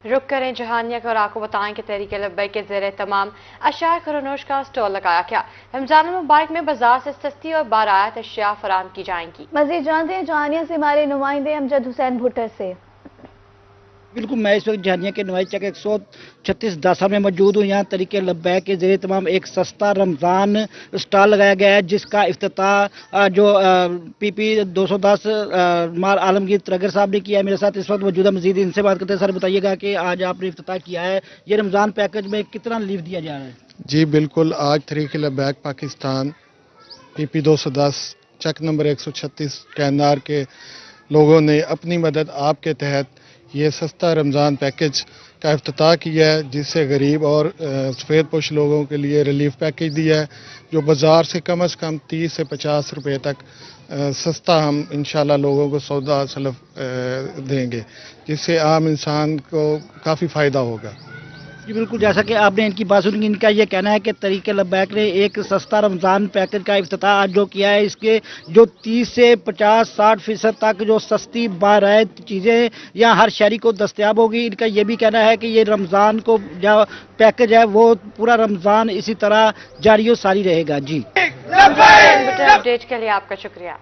रुक करें जहानिया को और आपको बताएं कि तहरीक लब्बैक के ज़ेरे तमाम अशार खरोनोश का स्टॉल लगाया गया। रमजान मुबारक में बाजार से सस्ती और बारात अशिया फराहम की जाएंगी। मज़ीद जानते हैं जहानिया से हमारे नुमाइंदे अमजद हुसैन भुट्टर से। बिल्कुल, मैं इस वक्त जहानिया के नुमाइश चक 136 दासा में मौजूद हूँ। यहाँ तरीके लब्बैक के ज़रिए तमाम एक सस्ता रमज़ान स्टॉल लगाया गया है, जिसका इफ्तिताह जो PP 210 मार आलमगीर तरगर साहब ने किया है। मेरे साथ इस वक्त मौजूद है, मजीद इनसे बात करते हैं। सर बताइएगा कि आज आपने इफ्तिताह किया है, ये रमज़ान पैकेज में कितना रिलीफ दिया जा रहा है? जी बिल्कुल, आज तरीके लब्बैक पाकिस्तान PP 210 चक नंबर 136 कैनार के लोगों ने अपनी मदद आपके तहत ये सस्ता रमज़ान पैकेज का इफ्तिताह किया है, जिससे गरीब और सफ़ेद पोश लोगों के लिए रिलीफ पैकेज दिया है, जो बाज़ार से कम 30 से 50 रुपए तक सस्ता हम इंशाल्लाह लोगों को सौदा सलफ देंगे, जिससे आम इंसान को काफ़ी फ़ायदा होगा। जी बिल्कुल, जैसा कि आपने इनकी बात सुनी, इनका ये कहना है कि तरीके लब्बैक ने एक सस्ता रमज़ान पैकेज का इफ्तिताह आज जो किया है, इसके जो 30 से 50-60% तक जो सस्ती बारात चीज़ें यहाँ हर शहरी को दस्तयाब होगी। इनका ये भी कहना है कि ये रमज़ान को जो पैकेज है वो पूरा रमज़ान इसी तरह जारी व सारी रहेगा। जी अपडेट के लिए आपका शुक्रिया।